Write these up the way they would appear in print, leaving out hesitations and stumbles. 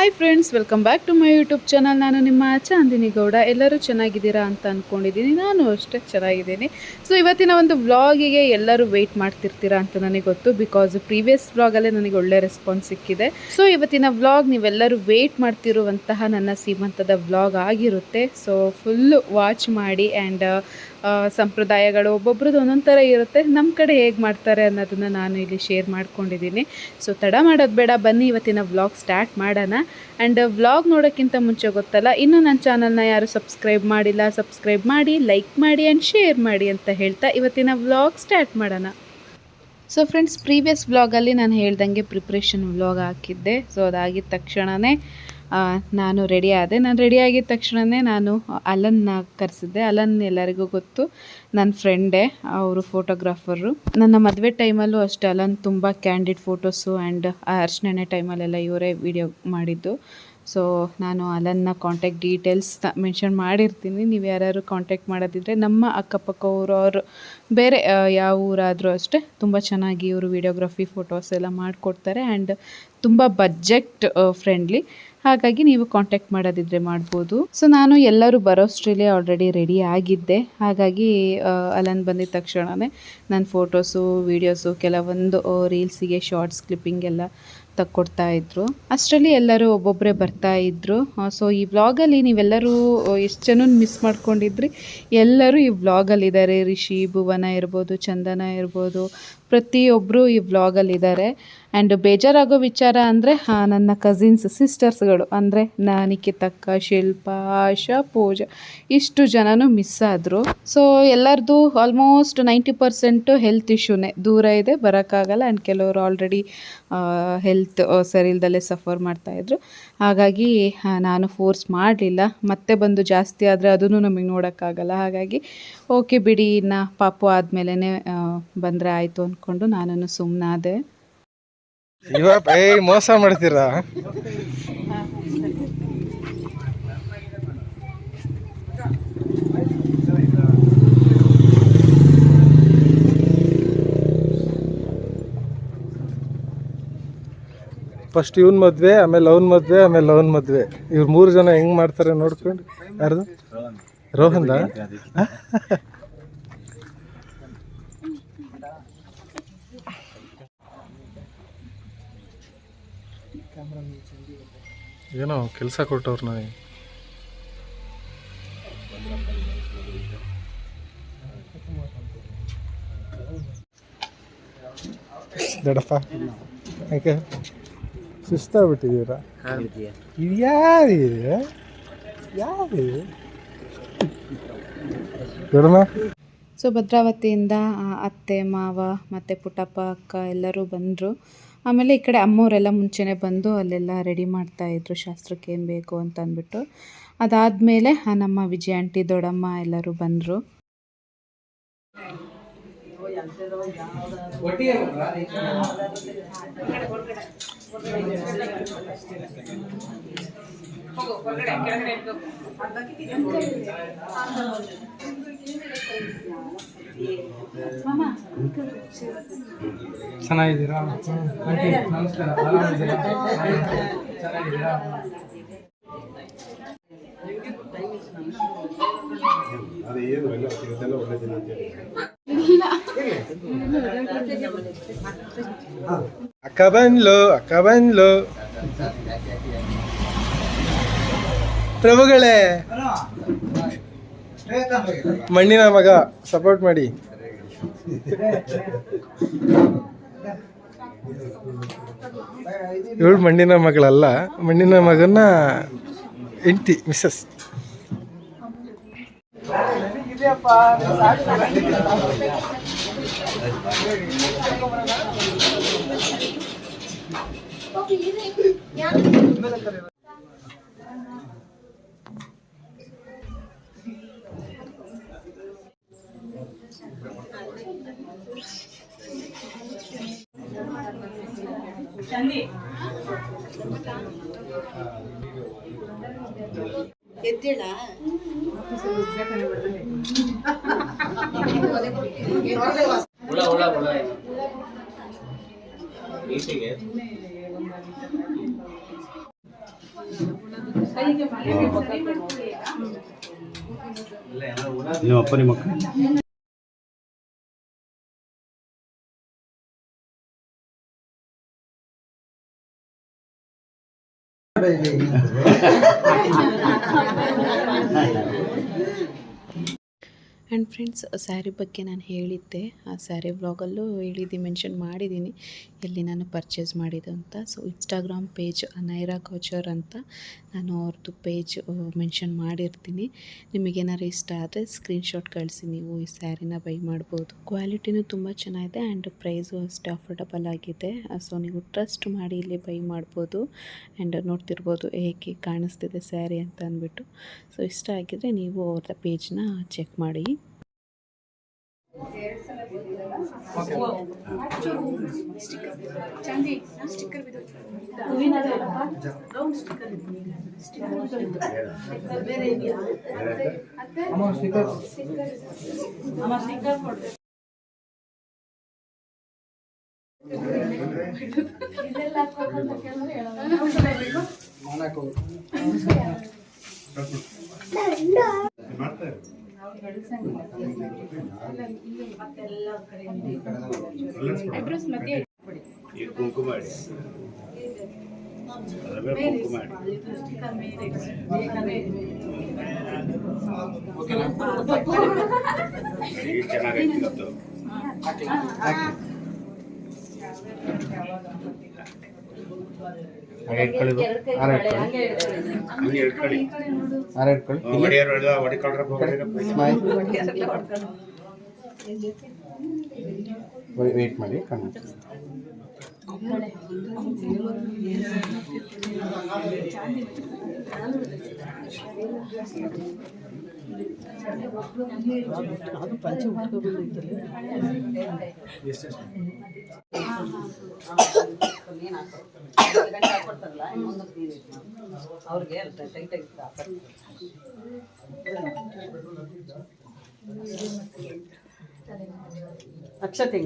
Hi friends, welcome back to my YouTube channel. ನಾನು ನಿಮ್ಮ ಚಾಂದಿನಿ ಗೌಡ. ಎಲ್ಲರೂ ಚೆನ್ನಾಗಿದ್ದೀರಾ ಅಂತ ಅಂದ್ಕೊಂಡಿದ್ದೀನಿ. ನಾನು ಅಷ್ಟೇ ಚೆನ್ನಾಗಿದ್ದೀನಿ. ಸೊ ಇವತ್ತಿನ ಒಂದು ವ್ಲಾಗಿಗೆ ಎಲ್ಲರೂ ವೆಯ್ಟ್ ಮಾಡ್ತಿರ್ತೀರಾ ಅಂತ ನನಗೆ ಗೊತ್ತು, ಬಿಕಾಸ್ ಪ್ರೀವಿಯಸ್ ವ್ಲಾಗಲ್ಲೇ ನನಗೆ ಒಳ್ಳೆ ರೆಸ್ಪಾನ್ಸ್ ಸಿಕ್ಕಿದೆ. ಸೊ ಇವತ್ತಿನ ವ್ಲಾಗ್ ನೀವೆಲ್ಲರೂ ವೆಯ್ಟ್ ಮಾಡ್ತಿರುವಂತಹ ನನ್ನ ಸೀಮಂತದ ವ್ಲಾಗ್ ಆಗಿರುತ್ತೆ. ಸೊ ಫುಲ್ಲು ವಾಚ್ ಮಾಡಿ. ಆ್ಯಂಡ್ ಸಂಪ್ರದಾಯಗಳು ಒಬ್ಬೊಬ್ರದ್ದು ಒಂದೊಂದು ಥರ ಇರುತ್ತೆ. ನಮ್ಮ ಕಡೆ ಹೇಗೆ ಮಾಡ್ತಾರೆ ಅನ್ನೋದನ್ನು ನಾನು ಇಲ್ಲಿ ಶೇರ್ ಮಾಡ್ಕೊಂಡಿದ್ದೀನಿ. ಸೊ ತಡ ಮಾಡೋದು ಬೇಡ, ಬನ್ನಿ ಇವತ್ತಿನ ವ್ಲಾಗ್ ಸ್ಟಾರ್ಟ್ ಮಾಡೋಣ. ಆ್ಯಂಡ್ ವ್ಲಾಗ್ ನೋಡೋಕ್ಕಿಂತ ಮುಂಚೆ ಗೊತ್ತಲ್ಲ, ಇನ್ನೂ ನನ್ನ ಚಾನಲ್ನ ಯಾರು ಸಬ್ಸ್ಕ್ರೈಬ್ ಮಾಡಿಲ್ಲ, ಸಬ್ಸ್ಕ್ರೈಬ್ ಮಾಡಿ, ಲೈಕ್ ಮಾಡಿ ಆ್ಯಂಡ್ ಶೇರ್ ಮಾಡಿ ಅಂತ ಹೇಳ್ತಾ ಇವತ್ತಿನ ವ್ಲಾಗ್ ಸ್ಟಾರ್ಟ್ ಮಾಡೋಣ. ಸೊ ಫ್ರೆಂಡ್ಸ್, ಪ್ರೀವಿಯಸ್ ವ್ಲಾಗಲ್ಲಿ ನಾನು ಹೇಳ್ದಂಗೆ ಪ್ರಿಪ್ರೇಷನ್ ವ್ಲಾಗ್ ಹಾಕಿದ್ದೆ. ಸೊ ಅದಾಗಿದ್ದ ತಕ್ಷಣವೇ ನಾನು ರೆಡಿ ಆದೆ. ನಾನು ರೆಡಿ ಆಗಿದ್ದ ತಕ್ಷಣವೇ ನಾನು ಅಲನ್ನ ಕರೆಸಿದ್ದೆ. ಅಲನ್ ಎಲ್ಲರಿಗೂ ಗೊತ್ತು, ನನ್ನ ಫ್ರೆಂಡೇ, ಅವರು ಫೋಟೋಗ್ರಾಫರು. ನನ್ನ ಮದುವೆ ಟೈಮಲ್ಲೂ ಅಷ್ಟೇ ಅಲನ್ ತುಂಬ ಕ್ಯಾಂಡಿಡ್ ಫೋಟೋಸು ಆ್ಯಂಡ್ ಅರ್ಶಿಣೆ ಟೈಮಲ್ಲೆಲ್ಲ ಇವರೇ ವಿಡಿಯೋ ಮಾಡಿದ್ದು. ಸೊ ನಾನು ಅಲನ್ನ ಕಾಂಟ್ಯಾಕ್ಟ್ ಡೀಟೇಲ್ಸ್ ಮೆನ್ಷನ್ ಮಾಡಿರ್ತೀನಿ. ನೀವು ಯಾರ್ಯಾರು ಕಾಂಟ್ಯಾಕ್ಟ್ ಮಾಡೋದಿದ್ರೆ, ನಮ್ಮ ಅಕ್ಕಪಕ್ಕ ಅವರು ಬೇರೆ ಯಾವ ಊರಾದರೂ ಅಷ್ಟೇ ತುಂಬ ಚೆನ್ನಾಗಿ ಇವರು ವಿಡಿಯೋಗ್ರಫಿ ಫೋಟೋಸ್ ಎಲ್ಲ ಮಾಡಿಕೊಡ್ತಾರೆ. ಆ್ಯಂಡ್ ತುಂಬ ಬಜೆಟ್ ಫ್ರೆಂಡ್ಲಿ. ಹಾಗಾಗಿ ನೀವು ಕಾಂಟ್ಯಾಕ್ಟ್ ಮಾಡೋದಿದ್ರೆ ಮಾಡ್ಬೋದು. ಸೊ ನಾನು ಎಲ್ಲರೂ ಬರೋಷ್ಟ್ರಲ್ಲಿ ಆಲ್ರೆಡಿ ರೆಡಿ ಆಗಿದ್ದೆ. ಹಾಗಾಗಿ ಅಲನ್ ಬಂದಿದ್ದ ತಕ್ಷಣವೇ ನನ್ನ ಫೋಟೋಸು, ವೀಡಿಯೋಸು, ಕೆಲವೊಂದು ರೀಲ್ಸಿಗೆ ಶಾರ್ಟ್ಸ್ ಕ್ಲಿಪ್ಪಿಂಗ್ ಎಲ್ಲ ತಕ್ಕೊಡ್ತಾ ಇದ್ರು. ಅಷ್ಟರಲ್ಲಿ ಎಲ್ಲರೂ ಒಬ್ಬೊಬ್ಬರೇ ಬರ್ತಾ ಇದ್ರು. ಸೊ ಈ ವ್ಲಾಗಲ್ಲಿ ನೀವೆಲ್ಲರೂ ಎಷ್ಟು ಜನ ಮಿಸ್ ಮಾಡ್ಕೊಂಡಿದ್ರಿ, ಎಲ್ಲರೂ ಈ ವ್ಲಾಗಲ್ಲಿದ್ದಾರೆ. ರಿಷಿ, ಭುವನ ಇರ್ಬೋದು, ಚಂದನ ಇರ್ಬೋದು, ಪ್ರತಿಯೊಬ್ಬರು ಈ ವ್ಲಾಗಲ್ಲಿದ್ದಾರೆ. ಆ್ಯಂಡ್ ಬೇಜಾರಾಗೋ ವಿಚಾರ ಅಂದರೆ ನನ್ನ ಕಸಿನ್ಸ್ ಸಿಸ್ಟರ್ಸ್ಗಳು, ಅಂದರೆ ನಿಖಿತಕ್ಕ, ಶಿಲ್ಪ, ಆಶಾ, ಪೂಜಾ, ಇಷ್ಟು ಜನನೂ ಮಿಸ್ ಆದರು. ಸೊ ಎಲ್ಲರದು ಆಲ್ಮೋಸ್ಟ್ 90% ಹೆಲ್ತ್ ಇಶ್ಯೂನೇ, ದೂರ ಇದೆ, ಬರೋಕ್ಕಾಗಲ್ಲ. ಆ್ಯಂಡ್ ಕೆಲವರು ಆಲ್ರೆಡಿ ಹೆಲ್ತ್ ಸರಿ ಇಲ್ದಲ್ಲೇ ಸಫರ್ ಮಾಡ್ತಾಯಿದ್ರು. ಹಾಗಾಗಿ ನಾನು ಫೋರ್ಸ್ ಮಾಡಲಿಲ್ಲ. ಮತ್ತೆ ಬಂದು ಜಾಸ್ತಿ ಆದರೆ ಅದನ್ನು ನಮಗೆ ನೋಡೋಕ್ಕಾಗಲ್ಲ. ಹಾಗಾಗಿ ಓಕೆ ಬಿಡಿ, ಇನ್ನು ಪಾಪು ಆದಮೇಲೆ ಬಂದರೆ ಆಯಿತು ಅಂದ್ಕೊಂಡು ನಾನು ಸುಮ್ಮನಾದೆ. ಮೋಸ ಮಾಡ್ತೀರಾ? ಫಸ್ಟ್ ಇವನ್ ಮದ್ವೆ, ಆಮೇಲೆ ಅವನ್ ಮದ್ವೆ, ಆಮೇಲೆ ಅವನ್ ಮದ್ವೆ. ಇವ್ರು 3 ಜನ ಹೆಂಗ್ ಮಾಡ್ತಾರೆ ನೋಡ್ಕೊಂಡು. ಯಾರ್ದು? ರೋಹನ್ದ? ಏನೋ ಕೆಲಸ ಕೊಟ್ಟವ್ರು ನನಗೆ. ದಡಪ್ಪ ಯಾಕೆ ಸುಸ್ತಾಗ್ಬಿಟ್ಟಿದ್ದೀರಾ? ಇದು ಯಾರಿದೆ? ಯಾರಿದೆ? ಸೊ ಭದ್ರಾವತಿಯಿಂದ ಅತ್ತೆ, ಮಾವ ಮತ್ತು ಪುಟ್ಟಪ್ಪ, ಅಕ್ಕ ಎಲ್ಲರೂ ಬಂದರು. ಆಮೇಲೆ ಈ ಕಡೆ ಅಮ್ಮವರೆಲ್ಲ ಮುಂಚೆನೇ ಬಂದು ಅಲ್ಲೆಲ್ಲ ರೆಡಿ ಮಾಡ್ತಾಯಿದ್ರು, ಶಾಸ್ತ್ರಕ್ಕೆ ಏನು ಬೇಕು ಅಂತ ಅಂದ್ಬಿಟ್ಟು. ಅದಾದಮೇಲೆ ನಮ್ಮ ವಿಜಯ ಆಂಟಿ, ದೊಡ್ಡಮ್ಮ ಎಲ್ಲರೂ ಬಂದರು. ಚೆನ್ನಾಗಿದ್ದೀರಾ? ನಮಸ್ಕಾರ. ಚೆನ್ನಾಗಿದ್ದೀರಾ? ಅಕ್ಕ ಬಂದ್ಲು, ಅಕ್ಕ ಬಂದ್ಲು. ಪ್ರಭುಗಳೇ, ಮಣ್ಣಿನ ಮಗ, ಸಪೋರ್ಟ್ ಮಾಡಿ. ಇವಳು ಮಣ್ಣಿನ ಮಗಳಲ್ಲ, ಮಣ್ಣಿನ ಮಗನ ಹೆಂಡತಿ, ಮಿಸ್ಸಸ್. ಎದ್ದೇಳ ನಿಮ್ಮ ಅಪ್ಪ ನಿಮ್ಮ ಅಕ್ಕ ಆ್ಯಂಡ್ ಫ್ರೆಂಡ್ಸ್, ಸ್ಯಾರಿ ಬಗ್ಗೆ ನಾನು ಹೇಳಿದ್ದೆ, ಆ ಸ್ಯಾರಿ ವ್ಲಾಗಲ್ಲೂ ಮೆನ್ಷನ್ ಮಾಡಿದ್ದೀನಿ ಎಲ್ಲಿ ನಾನು ಪರ್ಚೇಸ್ ಮಾಡಿದ್ದು ಅಂತ. ಸೊ ಇನ್ಸ್ಟಾಗ್ರಾಮ್ ಪೇಜ್ ನೈರಾ ಕೌಚರ್ ಅಂತ ನಾನು ಅವ್ರದ್ದು ಪೇಜ್ ಮೆನ್ಷನ್ ಮಾಡಿರ್ತೀನಿ. ನಿಮಗೇನಾದ್ರು ಇಷ್ಟ ಆದರೆ ಸ್ಕ್ರೀನ್ಶಾಟ್ ಕಳಿಸಿ ನೀವು ಈ ಸ್ಯಾರಿನ ಬೈ ಮಾಡ್ಬೋದು. ಕ್ವಾಲಿಟಿನೂ ತುಂಬ ಚೆನ್ನಾಗಿದೆ ಆ್ಯಂಡ್ ಪ್ರೈಸು ಅಷ್ಟೇ ಅಫೋರ್ಡಬಲ್ ಆಗಿದೆ. ಸೊ ನೀವು ಟ್ರಸ್ಟ್ ಮಾಡಿ ಇಲ್ಲಿ ಬೈ ಮಾಡ್ಬೋದು. ಆ್ಯಂಡ್ ನೋಡ್ತಿರ್ಬೋದು ಹೇಗೆ ಕಾಣಿಸ್ತಿದೆ ಸ್ಯಾರಿ ಅಂತ ಅಂದ್ಬಿಟ್ಟು. ಸೊ ಇಷ್ಟ ಆಗಿದರೆ ನೀವು ಅವ್ರದ್ದು ಪೇಜ್ನ ಚೆಕ್ ಮಾಡಿ. ಕುಂಕುಮ ಚೆನ್ನಾಗೈತಿ. ವೇಟ್ ಮಾಡಿ ಕಣ್ಣು ಅವ್ರಿಗೆ ಟೈಟಾಗಿ ಅಕ್ಷತೆ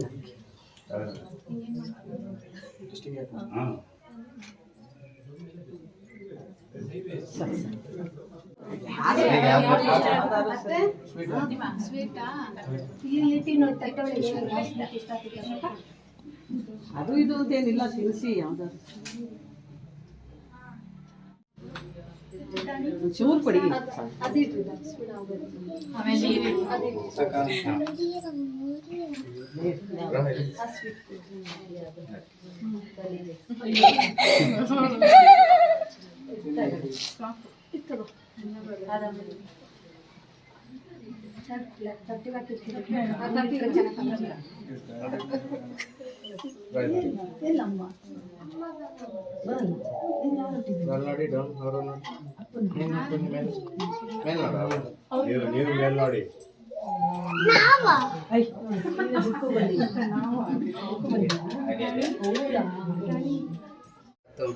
ಅದು ಇದು ಏನಿಲ್ಲ ತಿನ್ನಿಸಿ ಯಾವ್ದಾದ್ರು ಚೂರು ಕೊಡಿ. ನೀವು ಮೇಲ್ ನೋಡಿ.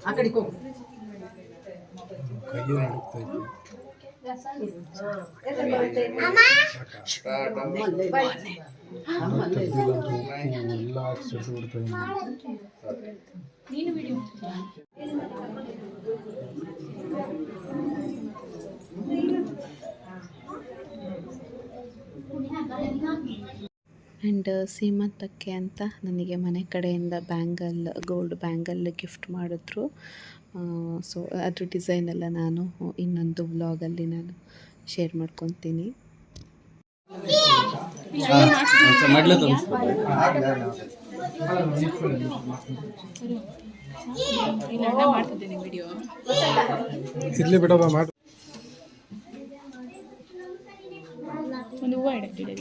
ಆ ಕಡೆ ಹೋಗು. ಆ್ಯಂಡ್ ಸೀಮಂತಕ್ಕೆ ಅಂತ ನನಗೆ ಮನೆ ಕಡೆಯಿಂದ ಗೋಲ್ಡ್ ಬ್ಯಾಂಗಲ್ ಗಿಫ್ಟ್ ಮಾಡಿದ್ರು. ಸೊ ಅದ್ರ ಡಿಸೈನ್ ಎಲ್ಲ ನಾನು ಇನ್ನೊಂದು ವ್ಲಾಗಲ್ಲಿ ನಾನು ಶೇರ್ ಮಾಡ್ಕೊತೀನಿ. ಇರ್ಲಿ ಬಿಡಮ್ಮ ಮಾಡಿ. ಒಂದು ಹೂವು ಇಡಕ್ಕಿದೆ.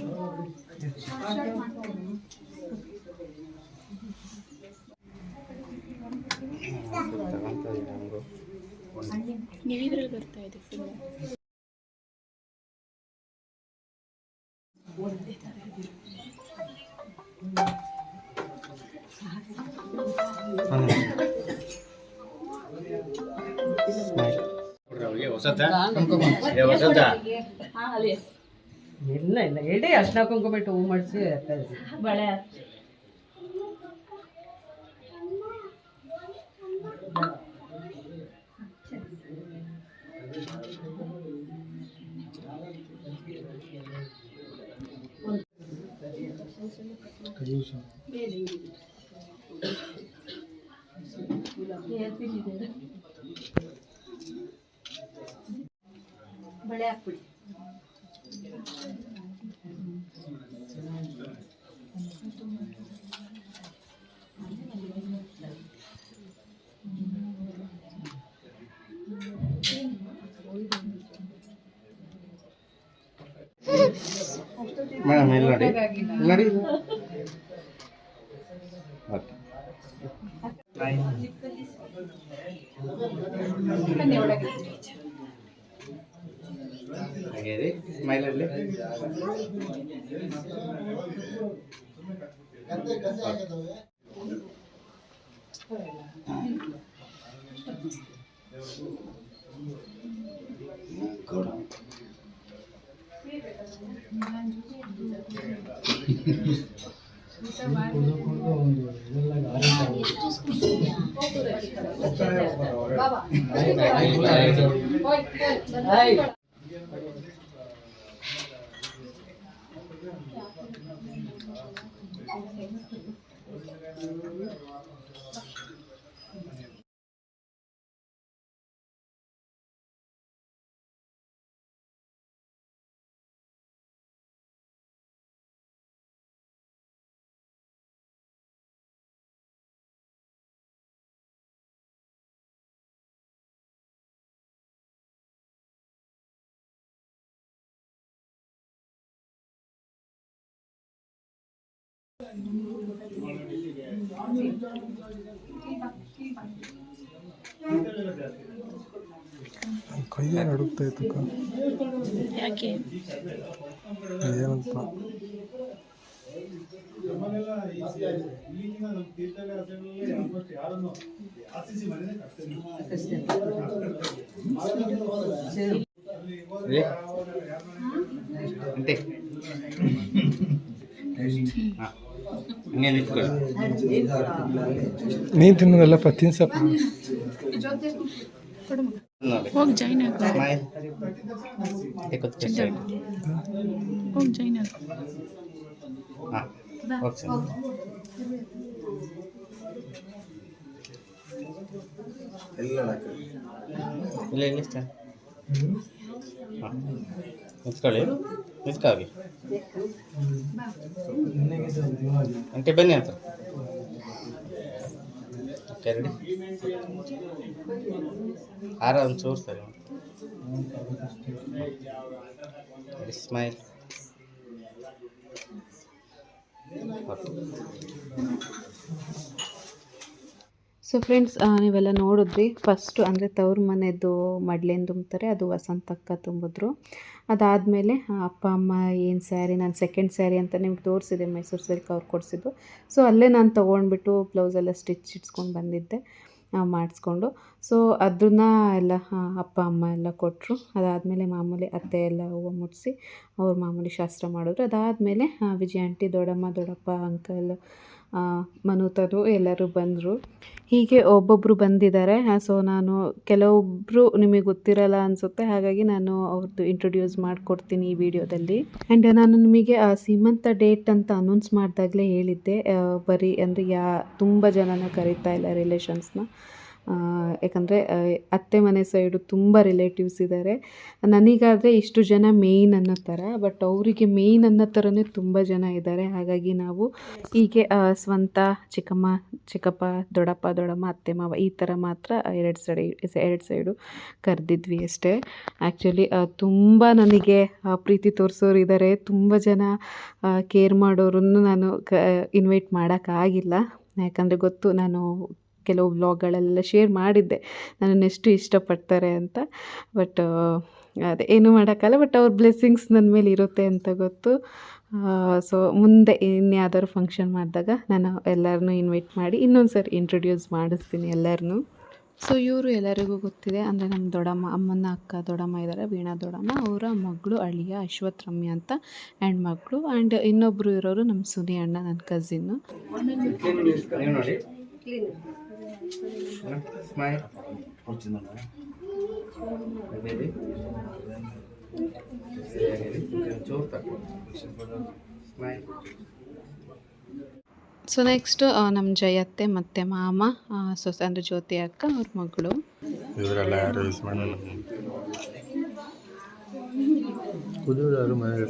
ನೀವಿದ್ರಲ್ಲಿ ಬರ್ತಾ ಇದೆ ಫುಲ್. ಇಲ್ಲ ಇಲ್ಲ ಎಡೆ ಅರ್ಶಿನ ಕುಂಕುಮ ಇಟ್ಟು ಹೂ ಮಾಡಿಸಿ ಬಳೆ ಬಳೆ ಹಾಕ್ಬಿಡಿ. ಮೇಡಮ್ ಇಲ್ಲಿ ನೋಡಿ ನೋಡಿ ಓಕೆ ಹಾಗೆ ರೀ ಸ್ಮೈಲಲ್ಲಿ ಕೈಯೇ ನಡುಗ್ತಾ ಇತ್ತು ಯಾಕೆ ಏನಂತ ಅಂತೆ ಹಾಂ ಹಂಗೆ ನಿಂತ್ಕೊಳ್ಳಿ ನೀನು ತಿನ್ನೋದಲ್ಲಪ್ಪ ತಿನ್ಸಪ್ಪ ಹೋಗಿ ಜಾಯ್ನ್ ಆಗ ಸ್ಮೈಲ್ ಹೋಗಿ ಜಾಯ್ನ್ ಆಗ ಹಾಂ ಓಕೆ ಸರ್ ಇಲ್ಲ ಇಲ್ಲ ಸರ್ ಹಾಂ ನಿಂತ್ಕೊಳ್ಳಿ ನಿಂತ್ಕೊಳ್ಳಿ ಅಂಟೆ ಬನ್ನಿ ಅಂತ ಓಕೆ ರೆಡಿ ಆರ ಒಂದು ಚೂರ್ತಾರೆ ಸ್ಮೈಲ್ ಸೊ ಫ್ರೆಂಡ್ಸ್ ನೀವೆಲ್ಲ ನೋಡಿದ್ರಿ ಫಸ್ಟು ಅಂದರೆ ತವ್ರ ಮನೆಯದು ಮಡ್ಲೇನು ತುಂಬ್ತಾರೆ ಅದು ವಸಂತಕ್ಕ ತುಂಬಿದ್ರು. ಅದಾದಮೇಲೆ ಅಪ್ಪ ಅಮ್ಮ ಏನು ಸ್ಯಾರಿ ನಾನು ಸೆಕೆಂಡ್ ಸ್ಯಾರಿ ಅಂತ ನಿಮ್ಗೆ ತೋರಿಸಿದೆ ಮೈಸೂರು ಸಿಲ್ಕ್ ಅವ್ರು ಕೊಡಿಸಿದ್ದು. ಸೊ ಅಲ್ಲೇ ನಾನು ತೊಗೊಂಡ್ಬಿಟ್ಟು ಬ್ಲೌಸೆಲ್ಲ ಇಡ್ಸ್ಕೊಂಡು ಬಂದಿದ್ದೆ ಮಾಡಿಸ್ಕೊಂಡು. ಸೊ ಅದನ್ನು ಎಲ್ಲ ಅಪ್ಪ ಅಮ್ಮ ಎಲ್ಲ ಕೊಟ್ಟರು. ಅದಾದಮೇಲೆ ಮಾಮೂಲಿ ಅತ್ತೆ ಎಲ್ಲ ಹೂವು ಮುಡಿಸಿ ಅವ್ರು ಮಾಮೂಲಿ ಶಾಸ್ತ್ರ ಮಾಡಿದ್ರು. ಅದಾದಮೇಲೆ ವಿಜಯ ಆಂಟಿ, ದೊಡ್ಡಮ್ಮ, ದೊಡ್ಡಪ್ಪ, ಅಂಕಲ್, ಮನುತರು ಎಲ್ಲರೂ ಬಂದರು. ಹೀಗೆ ಒಬ್ಬೊಬ್ಬರು ಬಂದಿದ್ದಾರೆ. ಸೊ ನಾನು ಕೆಲವೊಬ್ಬರು ನಿಮಗೆ ಗೊತ್ತಿರಲ್ಲ ಅನಿಸುತ್ತೆ, ಹಾಗಾಗಿ ನಾನು ಅವ್ರದ್ದು ಇಂಟ್ರೊಡ್ಯೂಸ್ ಮಾಡಿಕೊಡ್ತೀನಿ ಈ ವಿಡಿಯೋದಲ್ಲಿ. ಆ್ಯಂಡ್ ನಾನು ನಿಮಗೆ ಸೀಮಂತ ಡೇಟ್ ಅಂತ ಅನೌನ್ಸ್ ಮಾಡಿದಾಗಲೇ ಹೇಳಿದ್ದೆ, ಬರೀ ಅಂದರೆ ತುಂಬ ಜನನ ಕರೀತಾ ಇಲ್ಲ ರಿಲೇಷನ್ಸ್ನ. ಯಾಕಂದರೆ ಅತ್ತೆ ಮನೆ ಸೈಡು ತುಂಬ ರಿಲೇಟಿವ್ಸ್ ಇದ್ದಾರೆ. ನನಗಾದರೆ ಇಷ್ಟು ಜನ ಮೇಯ್ನ್ ಅನ್ನೋ ಥರ, ಬಟ್ ಅವರಿಗೆ ಮೇಯ್ನ್ ಅನ್ನೋ ಥರನೇ ತುಂಬ ಜನ ಇದ್ದಾರೆ. ಹಾಗಾಗಿ ನಾವು ಹೀಗೆ ಸ್ವಂತ ಚಿಕ್ಕಮ್ಮ, ಚಿಕ್ಕಪ್ಪ, ದೊಡ್ಡಪ್ಪ, ದೊಡ್ಡಮ್ಮ, ಅತ್ತೆ ಮಾವ ಈ ಥರ ಮಾತ್ರ ಎರಡು ಸೈಡು ಕರೆದಿದ್ವಿ ಅಷ್ಟೇ. ಆ್ಯಕ್ಚುಲಿ ತುಂಬ ನನಗೆ ಪ್ರೀತಿ ತೋರಿಸೋರು ಇದ್ದಾರೆ. ತುಂಬ ಜನ ಕೇರ್ ಮಾಡೋರನ್ನು ನಾನು ಇನ್ವೈಟ್ ಮಾಡೋಕ್ಕಾಗಿಲ್ಲ. ಯಾಕಂದರೆ ಗೊತ್ತು, ನಾನು ಕೆಲವು ವ್ಲಾಗ್ಗಳೆಲ್ಲ ಶೇರ್ ಮಾಡಿದ್ದೆ ನನ್ನನ್ನು ಎಷ್ಟು ಇಷ್ಟಪಡ್ತಾರೆ ಅಂತ. ಬಟ್ ಅದೇ ಏನೂ ಮಾಡೋಕ್ಕಲ್ಲ, ಬಟ್ ಅವ್ರ ಬ್ಲೆಸ್ಸಿಂಗ್ಸ್ ನನ್ನ ಮೇಲೆ ಇರುತ್ತೆ ಅಂತ ಗೊತ್ತು. ಸೊ ಮುಂದೆ ಇನ್ಯಾವ್ದಾದ್ರು ಫಂಕ್ಷನ್ ಮಾಡಿದಾಗ ನಾನು ಎಲ್ಲರನ್ನೂ ಇನ್ವೈಟ್ ಮಾಡಿ ಇನ್ನೊಂದು ಸರಿ ಇಂಟ್ರೊಡ್ಯೂಸ್ ಮಾಡಿಸ್ತೀನಿ ಎಲ್ಲರನ್ನೂ. ಸೊ ಇವರು ಎಲ್ಲರಿಗೂ ಗೊತ್ತಿದೆ, ಅಂದರೆ ನಮ್ಮ ದೊಡ್ಡಮ್ಮ, ಅಮ್ಮನ ಅಕ್ಕ ದೊಡ್ಡಮ್ಮ ಇದ್ದಾರೆ, ವೀಣಾ ದೊಡ್ಡಮ್ಮ, ಅವರ ಮಗಳು ಅಳಿಯ ಅಶ್ವಥ್ ರಮ್ಯ ಅಂತ ಆ್ಯಂಡ್ ಮಗಳು. ಆ್ಯಂಡ್ ಇನ್ನೊಬ್ಬರು ಇರೋರು ನಮ್ಮ ಸುನಿ ಅಣ್ಣ, ನನ್ನ ಕಝಿನ್ನು. ನೋಡಿ ಸ್ಮೈಲ್ ಚೂರ್ ತಗೋ ಸ್ಮೈಲ್ ಸೊ ನೆಕ್ಸ್ಟ್ ನಮ್ಮ ಜಯತ್ತೆ ಮತ್ತು ಮಾಮ ಸೊಸೆ ಅಂದರೆ ಜ್ಯೋತಿ ಅಕ್ಕ ಅವ್ರ ಮಗಳು. ಇವರೆಲ್ಲ ಯಾರು ಯೂಸ್ ಮಾಡಲ್ಲ. ಕುದಿಯೋದು ಯಾರು ಮನೆಗೆ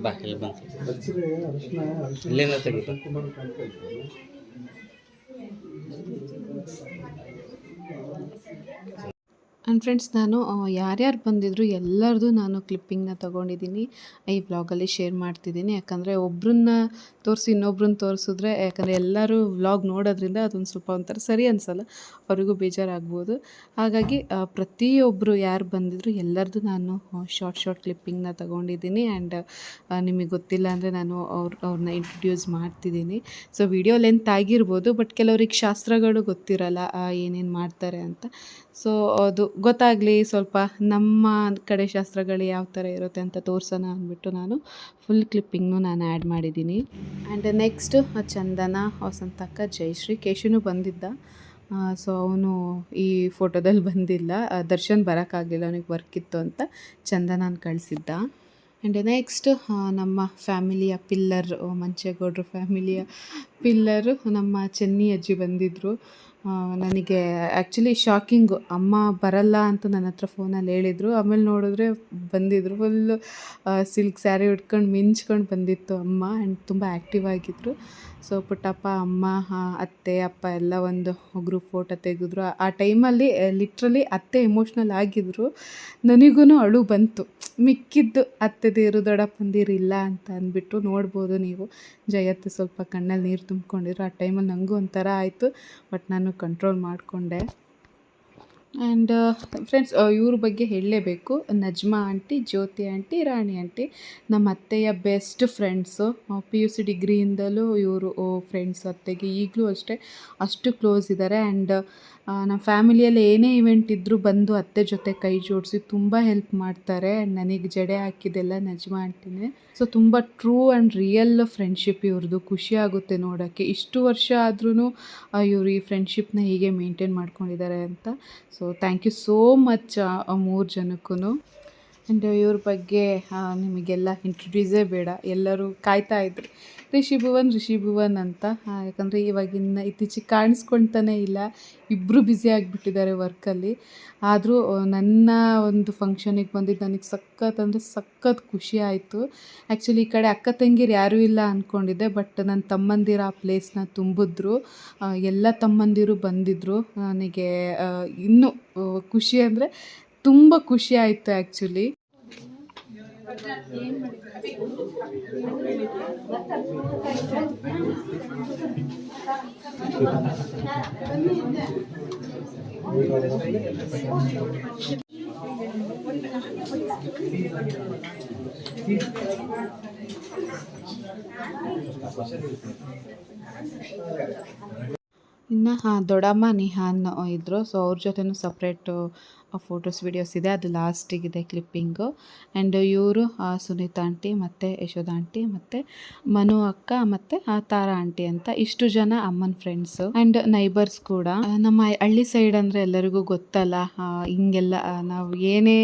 ಬಾ ಇಲ್ಲಿ ಬಂತು ಇಲ್ಲಿಂದ ತೆಗಿತ. ಆ್ಯಂಡ್ ಫ್ರೆಂಡ್ಸ್, ನಾನು ಯಾರ್ಯಾರು ಬಂದಿದ್ರು ಎಲ್ಲರದು ನಾನು ಕ್ಲಿಪ್ಪಿಂಗ್ನ ತೊಗೊಂಡಿದ್ದೀನಿ, ಈ ವ್ಲಾಗಲ್ಲಿ ಶೇರ್ ಮಾಡ್ತಿದ್ದೀನಿ. ಯಾಕಂದರೆ ಒಬ್ರನ್ನ ತೋರಿಸಿ ಇನ್ನೊಬ್ರನ್ನ ತೋರಿಸಿದ್ರೆ, ಯಾಕಂದರೆ ಎಲ್ಲರೂ ವ್ಲಾಗ್ ನೋಡೋದ್ರಿಂದ ಅದೊಂದು ಸ್ವಲ್ಪ ಒಂಥರ ಸರಿ ಅನಿಸಲ್ಲ, ಅವ್ರಿಗೂ ಬೇಜಾರಾಗ್ಬೋದು. ಹಾಗಾಗಿ ಪ್ರತಿಯೊಬ್ಬರು ಯಾರು ಬಂದಿದ್ರು ಎಲ್ಲರದು ನಾನು ಶಾರ್ಟ್ ಕ್ಲಿಪ್ಪಿಂಗ್ನ ತೊಗೊಂಡಿದ್ದೀನಿ. ಆ್ಯಂಡ್ ನಿಮಗೆ ಗೊತ್ತಿಲ್ಲ ಅಂದರೆ ನಾನು ಅವ್ರನ್ನ ಇಂಟ್ರೊಡ್ಯೂಸ್ ಮಾಡ್ತಿದ್ದೀನಿ. ಸೊ ವಿಡಿಯೋ ಲೆಂತ್ ಆಗಿರ್ಬೋದು, ಬಟ್ ಕೆಲವ್ರಿಗೆ ಶಾಸ್ತ್ರಗಳು ಗೊತ್ತಿರಲ್ಲ ಏನೇನು ಮಾಡ್ತಾರೆ ಅಂತ. ಸೊ ಅದು ಗೊತ್ತಾಗಲಿ, ಸ್ವಲ್ಪ ನಮ್ಮ ಕಡೆ ಶಾಸ್ತ್ರಗಳು ಯಾವ ಥರ ಇರುತ್ತೆ ಅಂತ ತೋರ್ಸೋಣ ಅಂದ್ಬಿಟ್ಟು ನಾನು ಫುಲ್ ಕ್ಲಿಪ್ಪಿಂಗ್ನು ನಾನು ಆ್ಯಡ್ ಮಾಡಿದ್ದೀನಿ. ಆ್ಯಂಡ್ ನೆಕ್ಸ್ಟು ಚಂದನ, ವಸಂತಕ್ಕ, ಜಯಶ್ರೀ, ಕೇಶುನು ಬಂದಿದ್ದ. ಸೊ ಅವನು ಈ ಫೋಟೋದಲ್ಲಿ ಬಂದಿಲ್ಲ, ದರ್ಶನ್ ಬರೋಕ್ಕಾಗಲಿಲ್ಲ, ಅವನಿಗೆ ವರ್ಕ್ ಇತ್ತು ಅಂತ ಚಂದನನ ಕಳಿಸಿದ್ದ. ಆ್ಯಂಡ್ ನೆಕ್ಸ್ಟ್ ನಮ್ಮ ಫ್ಯಾಮಿಲಿಯ ಪಿಲ್ಲರ್, ಮಂಚೇಗೌಡರು ಫ್ಯಾಮಿಲಿಯ ಪಿಲ್ಲರು ನಮ್ಮ ಚೆನ್ನಿ ಅಜ್ಜಿ ಬಂದಿದ್ದರು. ನನಗೆ ಆ್ಯಕ್ಚುಲಿ ಶಾಕಿಂಗು, ಅಮ್ಮ ಬರಲ್ಲ ಅಂತ ನನ್ನ ಹತ್ರ ಫೋನಲ್ಲಿ ಹೇಳಿದರು. ಆಮೇಲೆ ನೋಡಿದ್ರೆ ಬಂದಿದ್ದರು. ಫುಲ್ಲು ಸಿಲ್ಕ್ ಸ್ಯಾರಿ ಉಟ್ಕೊಂಡು ಮಿಂಚ್ಕೊಂಡು ಬಂದಿತ್ತು ಅಮ್ಮ. ಆ್ಯಂಡ್ ತುಂಬ ಆ್ಯಕ್ಟಿವ್ ಆಗಿದ್ದರು. ಸೊ ಪುಟ್ಟಪ್ಪ, ಅಮ್ಮ, ಅತ್ತೆ, ಅಪ್ಪ ಎಲ್ಲ ಒಂದು ಗ್ರೂಪ್ ಫೋಟೋ ತೆಗೆದ್ರು. ಆ ಟೈಮಲ್ಲಿ ಲಿಟ್ರಲಿ ಅತ್ತೆ ಎಮೋಷ್ನಲ್ ಆಗಿದ್ದರು. ನನಗೂ ಅಳು ಬಂತು. ಮಿಕ್ಕಿದ್ದು ಅತ್ತೆದಿರು ದೊಡ್ಡಪ್ಪಂದಿರು ಇಲ್ಲ ಅಂತ ಅಂದ್ಬಿಟ್ಟು ನೋಡ್ಬೋದು ನೀವು. ಜಯತ್ತು ಸ್ವಲ್ಪ ಕಣ್ಣಲ್ಲಿ ನೀರು ತುಂಬ್ಕೊಂಡಿದ್ರು. ಆ ಟೈಮಲ್ಲಿ ನನಗೂ ಒಂಥರ ಆಯಿತು, ಬಟ್ ನಾನು ಕಂಟ್ರೋಲ್ ಮಾಡಿಕೊಂಡೆ. ಆ್ಯಂಡ್ ಫ್ರೆಂಡ್ಸ್, ಇವ್ರ ಬಗ್ಗೆ ಹೇಳಲೇಬೇಕು. ನಜ್ಮಾ ಆಂಟಿ, ಜ್ಯೋತಿ ಆಂಟಿ, ರಾಣಿ ಆಂಟಿ ನಮ್ಮ ಅತ್ತೆಯ ಬೆಸ್ಟ್ ಫ್ರೆಂಡ್ಸು. PUC ಡಿಗ್ರಿಯಿಂದಲೂ ಇವರು ಫ್ರೆಂಡ್ಸ್. ಅತ್ತೆಗೆ ಈಗಲೂ ಅಷ್ಟೇ ಅಷ್ಟು ಕ್ಲೋಸ್ ಇದ್ದಾರೆ. ಆ್ಯಂಡ್ ನಮ್ಮ ಫ್ಯಾಮಿಲಿಯಲ್ಲಿ ಏನೇ ಇವೆಂಟ್ ಇದ್ದರೂ ಬಂದು ಅತ್ತೆ ಜೊತೆ ಕೈ ಜೋಡಿಸಿ ತುಂಬ ಹೆಲ್ಪ್ ಮಾಡ್ತಾರೆ. ಆ್ಯಂಡ್ ನನಗೆ ಜಡೆ ಹಾಕಿದ್ದೆಲ್ಲ ನಜ್ಮಾ ಆಂಟಿನೇ. ಸೊ ತುಂಬ ಟ್ರೂ ಆ್ಯಂಡ್ ರಿಯಲ್ ಫ್ರೆಂಡ್ಶಿಪ್ ಇವ್ರದ್ದು. ಖುಷಿ ಆಗುತ್ತೆ ನೋಡೋಕ್ಕೆ. ಇಷ್ಟು ವರ್ಷ ಆದ್ರೂ ಇವರು ಈ ಫ್ರೆಂಡ್ಶಿಪ್ನ ಹೀಗೆ ಮೇಂಟೈನ್ ಮಾಡ್ಕೊಂಡಿದ್ದಾರೆ ಅಂತ. So thank you so much 3 ಜನಕ್ಕೂ. ಆ್ಯಂಡ್ ಇವ್ರ ಬಗ್ಗೆ ನಿಮಗೆಲ್ಲ ಇಂಟ್ರೊಡ್ಯೂಸೇ ಬೇಡ, ಎಲ್ಲರೂ ಕಾಯ್ತಾ ಇದ್ರು ರಿಷಿ ಭುವನ್ ಅಂತ. ಯಾಕಂದರೆ ಇವಾಗಿನ ಇತ್ತೀಚೆಗೆ ಕಾಣಿಸ್ಕೊಳ್ತಾನೆ ಇಲ್ಲ, ಇಬ್ಬರು ಬ್ಯುಸಿ ಆಗಿಬಿಟ್ಟಿದ್ದಾರೆ ವರ್ಕಲ್ಲಿ. ಆದರೂ ನನ್ನ ಒಂದು ಫಂಕ್ಷನಿಗೆ ಬಂದಿದ್ದು ನನಗೆ ಸಖತ್ ಖುಷಿ ಆಯಿತು. ಆ್ಯಕ್ಚುಲಿ ಈ ಕಡೆ ಅಕ್ಕ ತಂಗಿರು ಯಾರೂ ಇಲ್ಲ ಅಂದ್ಕೊಂಡಿದ್ದೆ, ಬಟ್ ನನ್ನ ತಮ್ಮಂದಿರು ಆ ಪ್ಲೇಸ್ನ ತುಂಬಿದ್ರು. ಎಲ್ಲ ತಮ್ಮಂದಿರು ಬಂದಿದ್ದರು. ನನಗೆ ಇನ್ನೂ ಖುಷಿ ಅಂದರೆ ತುಂಬ ಖುಷಿ ಆಯಿತು ಆ್ಯಕ್ಚುಲಿ. ಇನ್ನು ದೊಡ್ಡಮ್ಮ ನಿಹಾನ್ ಇದ್ದರು. ಸೊ ಅವ್ರ ಜೊತೆನೂ ಸಪ್ರೇಟು ಫೋಟೋಸ್ ವೀಡಿಯೋಸ್ ಇದೆ, ಅದು ಲಾಸ್ಟಿಗಿದೆ ಕ್ಲಿಪ್ಪಿಂಗು. ಆ್ಯಂಡ್ ಇವರು ಸುನೀತಾ ಆಂಟಿ ಮತ್ತು ಯಶೋಧ ಆಂಟಿ ಮತ್ತು ಮನು ಅಕ್ಕ ಮತ್ತು ತಾರಾ ಆಂಟಿ ಅಂತ ಇಷ್ಟು ಜನ ಅಮ್ಮನ ಫ್ರೆಂಡ್ಸು ಆ್ಯಂಡ್ ನೈಬರ್ಸ್ ಕೂಡ. ನಮ್ಮ ಹಳ್ಳಿ ಸೈಡ್ ಅಂದರೆ ಎಲ್ಲರಿಗೂ ಗೊತ್ತಲ್ಲ, ಹಿಂಗೆಲ್ಲ ನಾವು ಏನೇ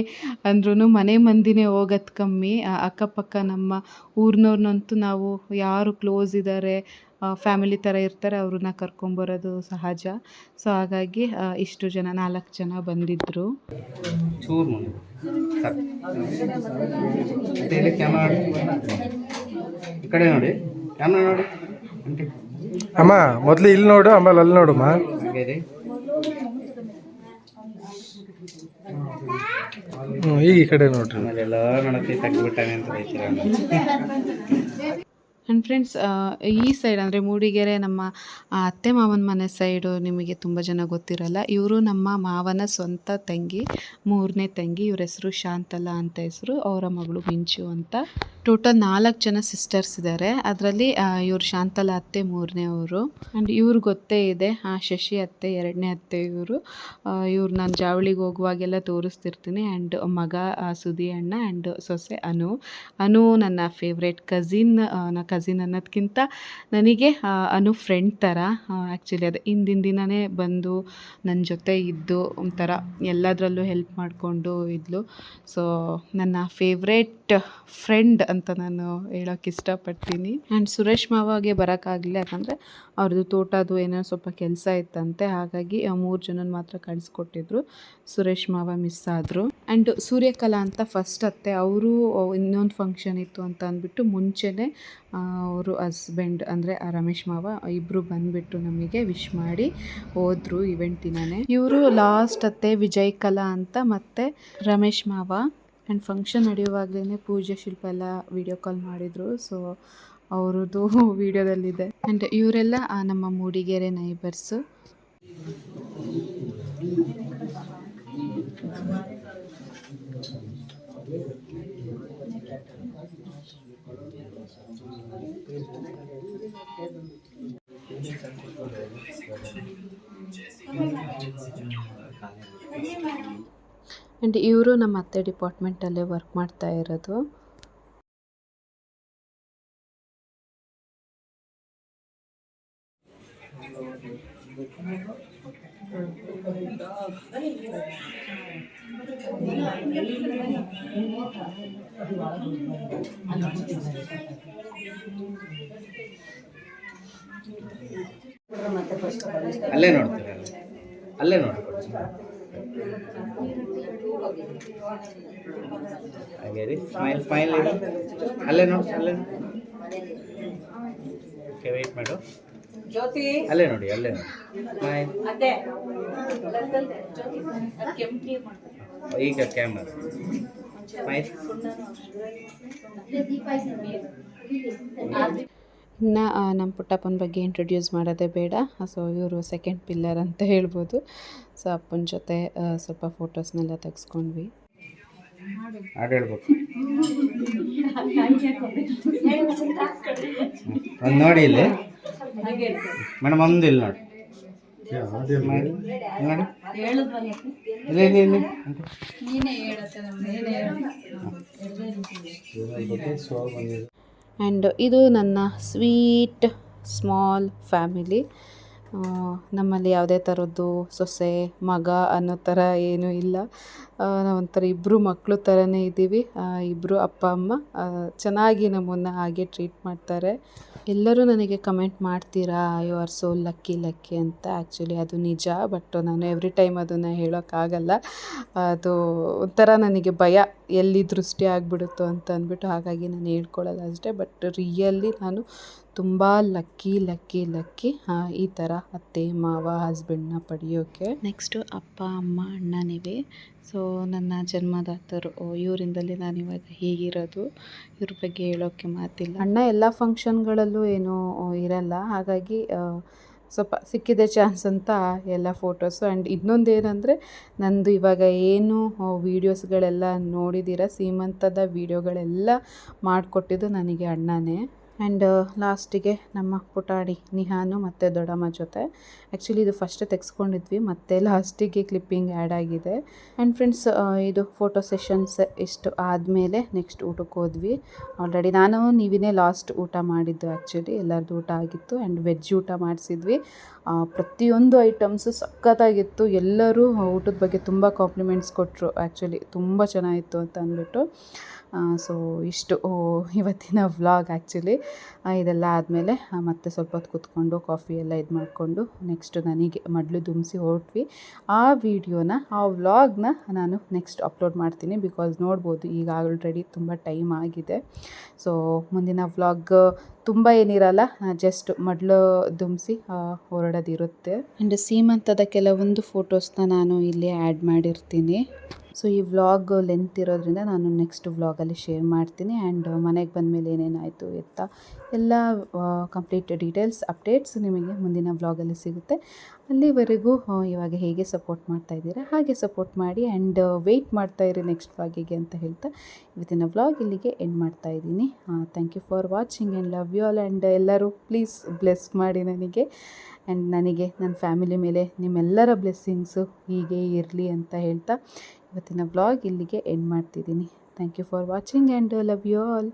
ಅಂದ್ರೂ ಮನೆ ಮಂದಿನೇ ಹೋಗೋದು ಕಮ್ಮಿ. ಅಕ್ಕಪಕ್ಕ ನಮ್ಮ ಊರಿನವ್ರನ್ನಂತೂ ನಾವು ಯಾರು ಕ್ಲೋಸ್ ಇದ್ದಾರೆ, ಫ್ಯಾಮಿಲಿ ಥರ ಇರ್ತಾರೆ, ಅವ್ರನ್ನ ಕರ್ಕೊಂಬರೋದು ಸಹಜ. ಸೊ ಹಾಗಾಗಿ ಇಷ್ಟು ಜನ 4 ಜನ ಬಂದಿದ್ದರು. ಚೂರು ಮುಂದೆ ಕ್ಯಾಮ್ರಾ ಈ ಕಡೆ ನೋಡಿ, ಕ್ಯಾಮ್ರಾ ನೋಡಿ ಆಂಟಿ. ಅಮ್ಮ ಮೊದಲು ಇಲ್ಲಿ ನೋಡು, ಆಮೇಲೆ ಅಲ್ಲಿ ನೋಡಮ್ಮ. ಹಾಗೆ ರೀ. ಈಗ ಈ ಕಡೆ ನೋಡ್ರಿ. ಆಮೇಲೆ ಎಲ್ಲ ನೋಡತ್ತಿ ತಗ್ಬಿಟ್ಟಾನೆ ಅಂತ ಹೇಳ್ತೀರ. ಆ್ಯಂಡ್ ಫ್ರೆಂಡ್ಸ್, ಈ ಸೈಡ್ ಅಂದರೆ ಮೂಡಿಗೆರೆ ನಮ್ಮ ಅತ್ತೆ ಮಾವನ ಮನೆ ಸೈಡು ನಿಮಗೆ ತುಂಬ ಜನ ಗೊತ್ತಿರಲ್ಲ. ಇವರು ನಮ್ಮ ಮಾವನ ಸ್ವಂತ ತಂಗಿ, 3ನೇ ತಂಗಿ. ಇವ್ರ ಹೆಸರು ಶಾಂತಲಾ ಅಂತ ಹೆಸರು, ಅವರ ಮಗಳು ಮಿಂಚು ಅಂತ. ಟೋಟಲ್ 4 ಜನ ಸಿಸ್ಟರ್ಸ್ ಇದ್ದಾರೆ. ಅದರಲ್ಲಿ ಇವ್ರು ಶಾಂತಲಾ ಅತ್ತೆ 3ನೇ ಅವರು ಆ್ಯಂಡ್ ಇವ್ರು ಗೊತ್ತೇ ಇದೆ, ಶಶಿ ಅತ್ತೆ 2ನೇ ಅತ್ತೆ ಇವರು. ಇವ್ರು ನಾನು ಜಾವಳಿಗೆ ಹೋಗುವಾಗೆಲ್ಲ ತೋರಿಸ್ತಿರ್ತೀನಿ. ಆ್ಯಂಡ್ ಮಗ ಸುದಿ ಅಣ್ಣ ಆ್ಯಂಡ್ ಸೊಸೆ ಅನು ನನ್ನ ಫೇವ್ರೇಟ್ ಕಝಿನ್. ಕಝಿನ್ ಅನ್ನೋದಕ್ಕಿಂತ ನನಗೆ ಅನು ಫ್ರೆಂಡ್ ಥರ. ಆ್ಯಕ್ಚುಲಿ ಅದು ಹಿಂದಿನ ದಿನವೇ ಬಂದು ನನ್ನ ಜೊತೆ ಇದ್ದು ಒಂಥರ ಎಲ್ಲದರಲ್ಲೂ ಹೆಲ್ಪ್ ಮಾಡಿಕೊಂಡು ಇದ್ಲು. ಸೊ ನನ್ನ ಫೇವ್ರೇಟ್ ಫ್ರೆಂಡ್ ಅಂತ ನಾನು ಹೇಳೋಕ್ಕೆ ಇಷ್ಟಪಡ್ತೀನಿ. ಆ್ಯಂಡ್ ಸುರೇಶ್ ಮಾವಾಗೆ ಬರೋಕ್ಕಾಗಲಿಲ್ಲ, ಯಾಕಂದರೆ ಅವ್ರದ್ದು ತೋಟದ್ದು ಏನೋ ಸ್ವಲ್ಪ ಕೆಲಸ ಇತ್ತಂತೆ. ಹಾಗಾಗಿ 3 ಜನನ ಮಾತ್ರ ಕಳಿಸ್ಕೊಟ್ಟಿದ್ರು. ಸುರೇಶ್ ಮಾವ ಮಿಸ್ ಆದರು. ಆ್ಯಂಡ್ ಸೂರ್ಯಕಲಾ ಅಂತ ಫಸ್ಟ್ ಅತ್ತೆ, ಅವರು ಇನ್ನೊಂದು ಫಂಕ್ಷನ್ ಇತ್ತು ಅಂತ ಅಂದ್ಬಿಟ್ಟು ಮುಂಚೆನೇ ಅವರು ಹಸ್ಬೆಂಡ್ ಅಂದರೆ ರಮೇಶ್ ಮಾವ ಇಬ್ಬರು ಬಂದುಬಿಟ್ಟು ನಮಗೆ ವಿಶ್ ಮಾಡಿ ಹೋದರು ಇವೆಂಟ್ ದಿನವೇ. ಇವರು ಲಾಸ್ಟ್ ಅತ್ತೆ ವಿಜಯ್ ಕಲಾ ಅಂತ ಮತ್ತು ರಮೇಶ್ ಮಾವ. ಆ್ಯಂಡ್ ಫಂಕ್ಷನ್ ನಡೆಯುವಾಗಲೇ ಪೂಜೆ ಶಿಲ್ಪ ಎಲ್ಲ ವಿಡಿಯೋ ಕಾಲ್ ಮಾಡಿದರು. ಸೊ ಅವ್ರದ್ದು ವಿಡಿಯೋದಲ್ಲಿದೆ. ಆ್ಯಂಡ್ ಇವರೆಲ್ಲ ನಮ್ಮ ಮೂಡಿಗೆರೆ ನೈಬರ್ಸು. ಆ್ಯಂಡ್ ಇವರು ನಮ್ಮ ಅತ್ತೆ ಡಿಪಾರ್ಟ್ಮೆಂಟಲ್ಲೇ ವರ್ಕ್ ಮಾಡ್ತಾ ಇರೋದು. ಅಲ್ಲೇ ನೋಡ್ತೀರ, ಅಲ್ಲೇ ನೋಡಿ ಹಾಗೆ ರೀ. ಸ್ಮೈಲ್ ಇದೆ, ಅಲ್ಲೇ ನೋಡಿ, ಅಲ್ಲೇ ಓಕೆ, ವೆಯ್ಟ್ ಮಾಡು. ಅಲ್ಲೇ ನೋಡಿ, ಅಲ್ಲೇ ನೋಡಿ. ಸ್ಮೈಲ್. ಈಗ ಕ್ಯಾಮರಾ ಸ್ಮೈಲ್. ಇನ್ನು ನಮ್ಮ ಪುಟ್ಟಪ್ಪನ ಬಗ್ಗೆ ಇಂಟ್ರೊಡ್ಯೂಸ್ ಮಾಡೋದೇ ಬೇಡ. ಸೊ ಇವರು ಸೆಕೆಂಡ್ ಪಿಲ್ಲರ್ ಅಂತ ಹೇಳ್ಬೋದು. ಸೊ ಅಪ್ಪನ ಜೊತೆ ಸ್ವಲ್ಪ ಫೋಟೋಸ್ನೆಲ್ಲ ತೆಗೆಸ್ಕೊಂಡ್ವಿ. ಹಾಡು ಹೇಳ್ಬೇಕು. ಒಂದು ನೋಡಿ ಇಲ್ಲಿ ಮೇಡಮ್, ಒಂದು ಇಲ್ಲಿ ನೋಡಿ, ನೋಡಿ ಇಲ್ಲಿ ಆ್ಯಂಡ್ ಇದು ನನ್ನ ಸ್ವೀಟ್ ಸ್ಮಾಲ್ ಫ್ಯಾಮಿಲಿ. ನಮ್ಮಲ್ಲಿ ಯಾವುದೇ ಥರದ್ದು ಸೊಸೆ ಮಗ ಅನ್ನೋ ಥರ ಏನೂ ಇಲ್ಲ. ನಾವೊಂಥರ ಇಬ್ಬರು ಮಕ್ಕಳು ಥರನೇ ಇದ್ದೀವಿ. ಇಬ್ಬರು ಅಪ್ಪ ಅಮ್ಮ ಚೆನ್ನಾಗಿ ನಮ್ಮನ್ನು ಹಾಗೆ ಟ್ರೀಟ್ ಮಾಡ್ತಾರೆ. ಎಲ್ಲರೂ ನನಗೆ ಕಮೆಂಟ್ ಮಾಡ್ತೀರಾ, ಯು ಆರ್ ಸೋ ಲಕ್ಕಿ ಅಂತ. ಆ್ಯಕ್ಚುಲಿ ಅದು ನಿಜ, ಬಟ್ ನಾನು ಎವ್ರಿ ಟೈಮ್ ಅದನ್ನು ಹೇಳೋಕ್ಕಾಗಲ್ಲ. ಅದು ಒಂಥರ ನನಗೆ ಭಯ, ಎಲ್ಲಿ ದೃಷ್ಟಿ ಆಗಿಬಿಡುತ್ತೋ ಅಂತ ಅಂದ್ಬಿಟ್ಟು, ಹಾಗಾಗಿ ನಾನು ಹೇಳ್ಕೊಳ್ಳೋದು ಅಷ್ಟೇ. ಬಟ್ ರಿಯಲಿ ನಾನು ತುಂಬ ಲಕ್ಕಿ ಈ ಥರ ಅತ್ತೆ ಮಾವ ಹಸ್ಬೆಂಡ್ನ ಪಡೆಯೋಕ್ಕೆ. ನೆಕ್ಸ್ಟು ಅಪ್ಪ ಅಮ್ಮ ಅಣ್ಣನಿವೆ. ಸೊ ನನ್ನ ಜನ್ಮದಾತರು ಇವರಿಂದಲೇ ನಾನಿವಾಗ ಹೀಗಿರೋದು. ಇವ್ರ ಬಗ್ಗೆ ಹೇಳೋಕ್ಕೆ ಮಾತಿಲ್ಲ. ಅಣ್ಣ ಎಲ್ಲ ಫಂಕ್ಷನ್ಗಳಲ್ಲೂ ಏನೂ ಇರಲ್ಲ, ಹಾಗಾಗಿ ಸ್ವಲ್ಪ ಸಿಕ್ಕಿದೆ ಚಾನ್ಸ್ ಅಂತ ಎಲ್ಲ ಫೋಟೋಸು. ಆ್ಯಂಡ್ ಇನ್ನೊಂದು ಏನಂದರೆ, ನಂದು ಇವಾಗ ಏನು ವೀಡಿಯೋಸ್ಗಳೆಲ್ಲ ನೋಡಿದ್ದೀರ, ಸೀಮಂತದ ವೀಡಿಯೋಗಳೆಲ್ಲ ಮಾಡಿಕೊಟ್ಟಿದ್ದು ನನಗೆ ಅಣ್ಣನೇ. ಆ್ಯಂಡ್ ಲಾಸ್ಟಿಗೆ ನಮ್ಮ ಪುಟಾಣಿ ನಿಹಾನು ಮತ್ತು ದೊಡ್ಡಮ್ಮ ಜೊತೆ. ಆ್ಯಕ್ಚುಲಿ ಇದು ಫಸ್ಟ್ ತೆಗೆಸ್ಕೊಂಡಿದ್ವಿ, ಮತ್ತು ಲಾಸ್ಟಿಗೆ ಕ್ಲಿಪ್ಪಿಂಗ್ ಆ್ಯಡ್ ಆಗಿದೆ. ಆ್ಯಂಡ್ ಫ್ರೆಂಡ್ಸ್, ಇದು ಫೋಟೋ ಸೆಷನ್ಸ್ ಇಷ್ಟು ಆದಮೇಲೆ ನೆಕ್ಸ್ಟ್ ಊಟಕ್ಕೆ ಹೋದ್ವಿ. ಆಲ್ರೆಡಿ ನೀವಿನೇ ಲಾಸ್ಟ್ ಊಟ ಮಾಡಿದ್ದು. ಆ್ಯಕ್ಚುಲಿ ಎಲ್ಲರದ್ದು ಊಟ ಆಗಿತ್ತು. ಆ್ಯಂಡ್ ವೆಜ್ ಊಟ ಮಾಡಿಸಿದ್ವಿ. ಪ್ರತಿಯೊಂದು ಐಟಮ್ಸು ಸಖತ್ತಾಗಿತ್ತು. ಎಲ್ಲರೂ ಊಟದ ಬಗ್ಗೆ ತುಂಬ ಕಾಂಪ್ಲಿಮೆಂಟ್ಸ್ ಕೊಟ್ಟರು. ಆ್ಯಕ್ಚುಲಿ ತುಂಬ ಚೆನ್ನಾಗಿತ್ತು ಅಂತ ಅಂದ್ಬಿಟ್ಟು. ಸೊ ಇಷ್ಟು ಇವತ್ತಿನ ವ್ಲಾಗ್. ಆ್ಯಕ್ಚುಲಿ ಇದೆಲ್ಲ ಆದಮೇಲೆ ಮತ್ತೆ ಸ್ವಲ್ಪ ಹೊತ್ತು ಕೂತ್ಕೊಂಡು ಕಾಫಿ ಎಲ್ಲ ಇದು ಮಾಡಿಕೊಂಡು ನೆಕ್ಸ್ಟ್ ನನಗೆ ಮಡ್ಲು ದುಮ್ಸಿ ಹೊರಟ್ವಿ. ಆ ವಿಡಿಯೋನ, ಆ ವ್ಲಾಗ್ನ ನಾನು ನೆಕ್ಸ್ಟ್ ಅಪ್ಲೋಡ್ ಮಾಡ್ತೀನಿ. ಬಿಕಾಸ್ ನೋಡ್ಬೋದು ಈಗ ಆಲ್ರೆಡಿ ತುಂಬ ಟೈಮ್ ಆಗಿದೆ. ಸೊ ಮುಂದಿನ ವ್ಲಾಗ್ ತುಂಬ ಏನಿರಲ್ಲ, ಜಸ್ಟ್ ಮಡ್ಲು ದುಮ್ಸಿ ಹೊರಡೋದಿರುತ್ತೆ. ಆ್ಯಂಡ್ ಸೀಮಂತದ ಕೆಲವೊಂದು ಫೋಟೋಸ್ನ ನಾನು ಇಲ್ಲಿ ಆ್ಯಡ್ ಮಾಡಿರ್ತೀನಿ. ಸೊ ಈ ವ್ಲಾಗ್ ಲೆಂತ್ ಇರೋದ್ರಿಂದ ನಾನು ನೆಕ್ಸ್ಟ್ ವ್ಲಾಗಲ್ಲಿ ಶೇರ್ ಮಾಡ್ತೀನಿ. ಆ್ಯಂಡ್ ಮನೆಗೆ ಬಂದಮೇಲೆ ಏನೇನಾಯಿತು ಎತ್ತ ಎಲ್ಲ ಕಂಪ್ಲೀಟ್ ಡೀಟೇಲ್ಸ್ ಅಪ್ಡೇಟ್ಸ್ ನಿಮಗೆ ಮುಂದಿನ ವ್ಲಾಗಲ್ಲಿ ಸಿಗುತ್ತೆ. ಅಲ್ಲಿವರೆಗೂ ಇವಾಗ ಹೇಗೆ ಸಪೋರ್ಟ್ ಮಾಡ್ತಾ ಇದ್ದೀರಾ ಹಾಗೆ ಸಪೋರ್ಟ್ ಮಾಡಿ ಆ್ಯಂಡ್ ವೆಯ್ಟ್ ಮಾಡ್ತಾ ಇರಿ ನೆಕ್ಸ್ಟ್ ವ್ಲಾಗಿಗೆ ಅಂತ ಹೇಳ್ತಾ ಇವತ್ತಿನ ವ್ಲಾಗ್ ಇಲ್ಲಿಗೆ ಎಂಡ್ ಮಾಡ್ತಾ ಇದ್ದೀನಿ. Thank you for watching and love you all. And ಎಲ್ಲರೂ ಪ್ಲೀಸ್ ಬ್ಲೆಸ್ ಮಾಡಿ ನನಗೆ ಆ್ಯಂಡ್ ನನಗೆ ನನ್ನ ಫ್ಯಾಮಿಲಿ ಮೇಲೆ ನಿಮ್ಮೆಲ್ಲರ ಬ್ಲೆಸ್ಸಿಂಗ್ಸು ಹೀಗೆ ಇರಲಿ ಅಂತ ಹೇಳ್ತಾ ಇವತ್ತಿನ ವ್ಲಾಗ್ ಇಲ್ಲಿಗೆ ಎಂಡ್ ಮಾಡ್ತಿದ್ದೀನಿ. Thank you for watching and love you all.